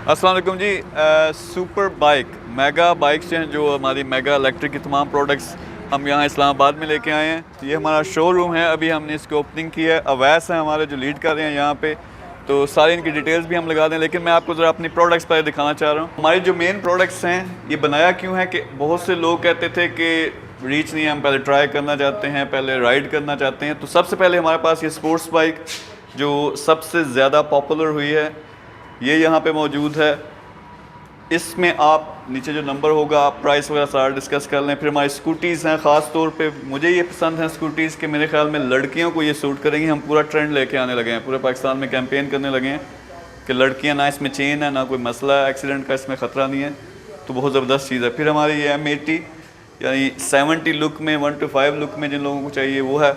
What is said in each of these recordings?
अस्सलाम वालेकुम जी। Super bike mega bikes हैं जो हमारी मेगा इलेक्ट्रिक की तमाम प्रोडक्ट्स हम यहाँ इस्लामाबाद में लेके आए हैं। ये हमारा शोरूम है, अभी हमने इसकी ओपनिंग की है। अवैस हैं हमारे जो लीड कर रहे हैं यहाँ पे, तो सारी इनकी डिटेल्स भी हम लगा दें, लेकिन मैं आपको ज़रा अपनी प्रोडक्ट्स पहले दिखाना चाह रहा हूँ। हमारी जो मेन प्रोडक्ट्स हैं, ये बनाया क्यों है कि बहुत से लोग कहते थे कि रीच नहीं है, हम पहले ट्राई करना चाहते हैं, पहले राइड करना चाहते हैं। तो सबसे पहले हमारे पास ये स्पोर्ट्स बाइक जो सबसे ज़्यादा पॉपुलर हुई है, ये यहाँ पे मौजूद है। इसमें आप नीचे जो नंबर होगा, आप प्राइस वगैरह सारा डिस्कस कर लें। फिर हमारी स्कूटीज़ हैं, ख़ास तौर पे मुझे ये पसंद है स्कूटीज़ के, मेरे ख्याल में लड़कियों को ये सूट करेंगी। हम पूरा ट्रेंड लेके आने लगे हैं, पूरे पाकिस्तान में कैंपेन करने लगे हैं कि लड़कियाँ ना इसमें चेन है, ना कोई मसला है, एक्सीडेंट का इसमें ख़तरा नहीं है, तो बहुत ज़बरदस्त चीज़ है। फिर हमारी ये M80 यानी 70 लुक में, 1 to 5 लुक में जिन लोगों को चाहिए वो है।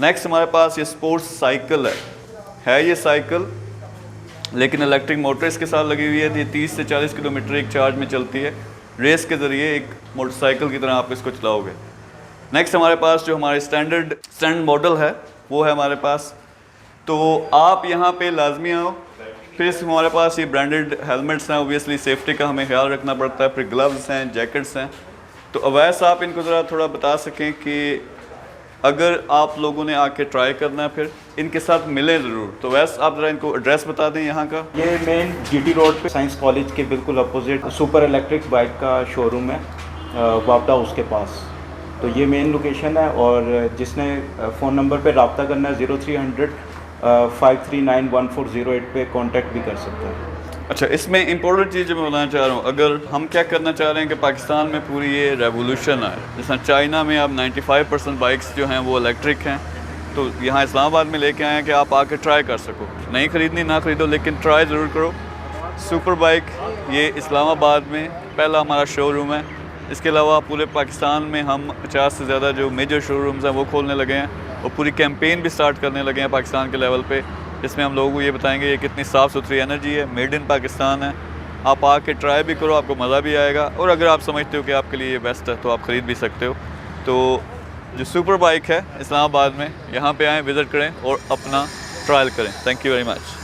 नेक्स्ट हमारे पास ये स्पोर्ट्स साइकिल है ये साइकिल, लेकिन इलेक्ट्रिक मोटर इसके साथ लगी हुई है। ये 30 से 40 किलोमीटर एक चार्ज में चलती है। रेस के ज़रिए एक मोटरसाइकिल की तरह आप इसको चलाओगे। नेक्स्ट हमारे पास जो हमारे स्टैंड मॉडल है वो है हमारे पास, तो आप यहाँ पे लाजमी आओ। फिर हमारे पास ये ब्रांडेड हेलमेट्स हैं, ओबियसली सेफ्टी का हमें ख्याल रखना पड़ता है। फिर ग्लव्स हैं, जैकेट्स हैं। तो अवैस आप इनको ज़रा थोड़ा बता सकें कि अगर आप लोगों ने आके ट्राई करना है फिर इनके साथ मिलें ज़रूर। तो वैसे आप ज़रा इनको एड्रेस बता दें यहाँ का। ये मेन GT रोड पे साइंस कॉलेज के बिल्कुल अपोजिट सुपर इलेक्ट्रिक बाइक का शोरूम है, वापडा उसके पास। तो ये मेन लोकेशन है, और जिसने फ़ोन नंबर पे रब्ता करना है 0300 539 1408 पे कांटेक्ट भी कर सकते हैं। अच्छा, इसमें इम्पोर्टेंट चीज़ मैं बताना चाह रहा हूँ, अगर हम क्या करना चाह रहे हैं कि पाकिस्तान में पूरी ये रेवोल्यूशन आए। जैसा चाइना में अब 95% बाइक्स जो हैं वो इलेक्ट्रिक हैं, तो यहाँ इस्लामाबाद में लेके आए हैं कि आप आके ट्राई कर सको। नहीं ख़रीदनी ना ख़रीदो, लेकिन ट्राई ज़रूर करो। सुपर बाइक ये इस्लामाबाद में पहला हमारा शोरूम है। इसके अलावा पूरे पाकिस्तान में हम 50 से ज़्यादा जो मेजर शोरूम्स हैं वो खोलने लगे हैं, और पूरी कैंपेन भी स्टार्ट करने लगे हैं पाकिस्तान के लेवल पे। इसमें हम लोगों को ये बताएंगे ये कितनी साफ़ सुथरी एनर्जी है, मेड इन पाकिस्तान है। आप आके ट्राई भी करो, आपको मज़ा भी आएगा, और अगर आप समझते हो कि आपके लिए ये बेस्ट है तो आप ख़रीद भी सकते हो। तो जो सुपर बाइक है इस्लामाबाद में, यहाँ पे आएँ, विज़िट करें और अपना ट्रायल करें। Thank you very much.